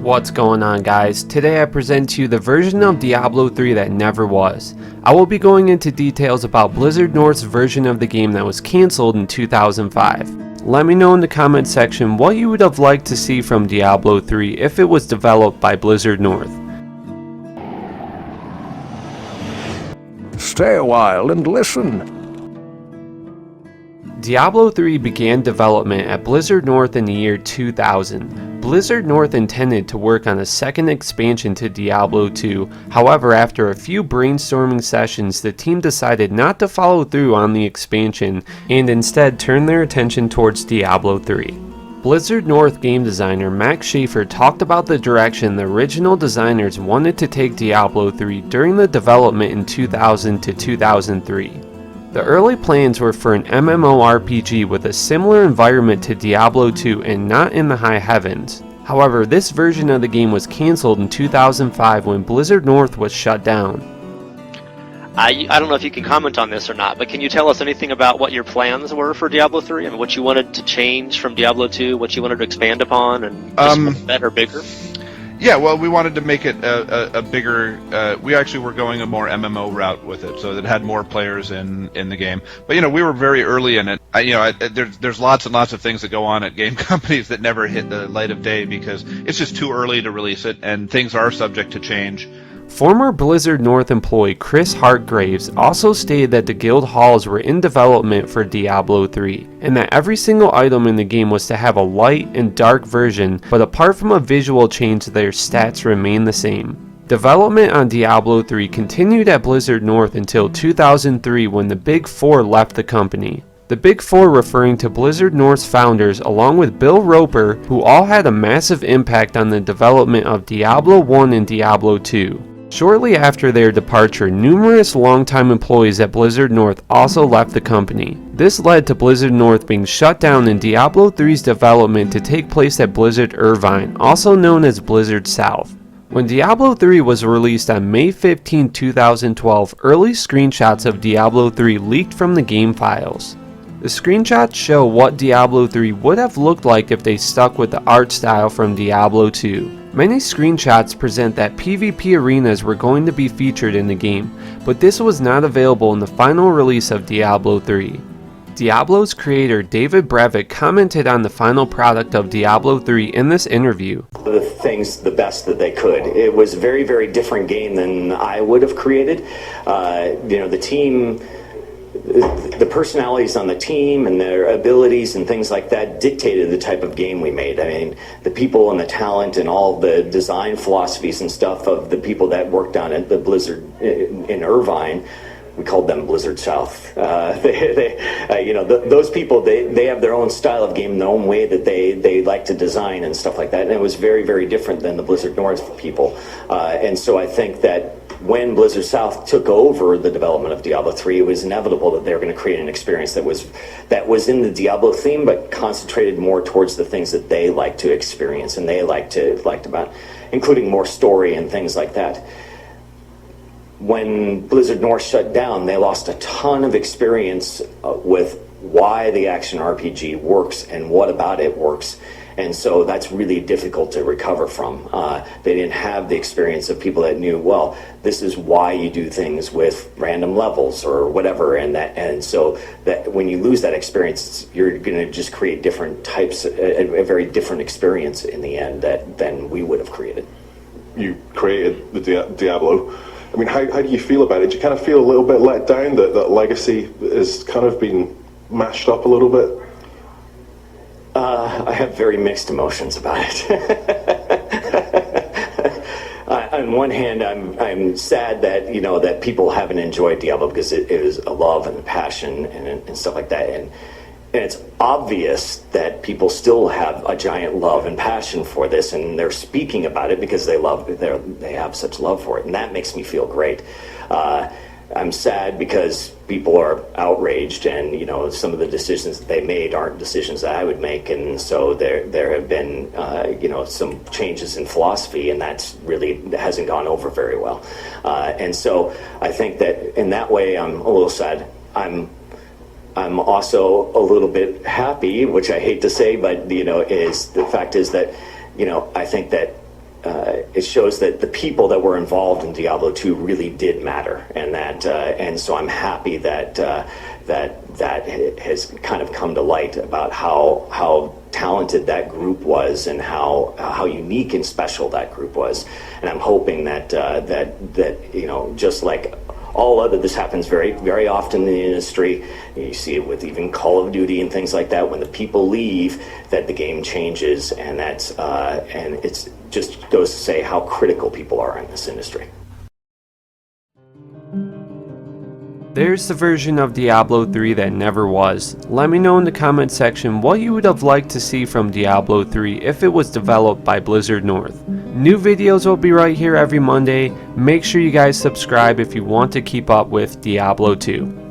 What's going on, guys? Today I present to you the version of Diablo 3 that never was. I will be going into details about Blizzard North's version of the game that was cancelled in 2005. Let me know in the comment section what you would have liked to see from Diablo 3 if it was developed by Blizzard North. Stay a while and listen. Diablo 3 began development at Blizzard North in the year 2000. Blizzard North intended to work on a second expansion to Diablo 2, however after a few brainstorming sessions the team decided not to follow through on the expansion and instead turn their attention towards Diablo 3. Blizzard North game designer Max Schaefer talked about the direction the original designers wanted to take Diablo 3 during the development in 2000 to 2003. The early plans were for an MMORPG with a similar environment to Diablo 2 and not in the high heavens. However, this version of the game was cancelled in 2005 when Blizzard North was shut down. I don't know if you can comment on this or not, but can you tell us anything about what your plans were for Diablo 3? I mean, what you wanted to change from Diablo 2, what you wanted to expand upon, and just better, bigger? Yeah, well, we wanted to make it a bigger. We actually were going a more MMO route with it, so it had more players in the game. But we were very early in it. There's lots and lots of things that go on at game companies that never hit the light of day because it's just too early to release it, and things are subject to change. Former Blizzard North employee Chris Hartgraves also stated that the guild halls were in development for Diablo 3, and that every single item in the game was to have a light and dark version, but apart from a visual change their stats remain the same. Development on Diablo 3 continued at Blizzard North until 2003 when the Big Four left the company. The Big Four referring to Blizzard North's founders along with Bill Roper, who all had a massive impact on the development of Diablo 1 and Diablo 2. Shortly after their departure, numerous longtime employees at Blizzard North also left the company. This led to Blizzard North being shut down and Diablo 3's development to take place at Blizzard Irvine, also known as Blizzard South. When Diablo 3 was released on May 15, 2012, early screenshots of Diablo 3 leaked from the game files. The screenshots show what Diablo 3 would have looked like if they stuck with the art style from Diablo 2. Many screenshots present that PvP arenas were going to be featured in the game, but this was not available in the final release of Diablo 3. Diablo's creator David Brevik commented on the final product of Diablo 3 in this interview. The things the best that they could. It was a very, very different game than I would have created. The team, the personalities on the team and their abilities and things like that dictated the type of game we made. I mean, the people and the talent and all the design philosophies and stuff of the people that worked on it, the Blizzard in Irvine, we called them Blizzard South. Those people, they have their own style of game, their own way that they like to design and stuff like that. And it was very, very different than the Blizzard North people. And so I think that when Blizzard South took over the development of Diablo 3, it was inevitable that they were going to create an experience that was in the Diablo theme, but concentrated more towards the things that they like to experience and they liked about, including more story and things like that. When Blizzard North shut down, they lost a ton of experience with why the action RPG works and what about it works. And so that's really difficult to recover from. They didn't have the experience of people that knew, well, this is why you do things with random levels or whatever. And so that when you lose that experience, you're going to just create different types, a very different experience in the end than we would have created. You created the Diablo. I mean, how do you feel about it? Do you kind of feel a little bit let down that legacy has kind of been mashed up a little bit? I have very mixed emotions about it. On one hand, I'm sad that that people haven't enjoyed Diablo because it was a love and a passion and stuff like that, and it's obvious that people still have a giant love and passion for this, and they're speaking about it because they have such love for it, and that makes me feel great. I'm sad because people are outraged, and some of the decisions that they made aren't decisions that I would make, and so there have been some changes in philosophy, and that hasn't gone over very well. And so I think that in that way I'm a little sad. I'm also a little bit happy, which I hate to say, but is the fact is that I think that it shows that the people that were involved in Diablo 2 really did matter, and so I'm happy that that has kind of come to light about how talented that group was and how unique and special that group was. And I'm hoping that just like all other, this happens very often in the industry. You see it with even Call of Duty and things like that. When the people leave, that the game changes, and it's just goes to say how critical people are in this industry. There's the version of Diablo 3 that never was. Let me know in the comment section what you would have liked to see from Diablo 3 if it was developed by Blizzard North. New videos will be right here every Monday. Make sure you guys subscribe if you want to keep up with Diablo 2.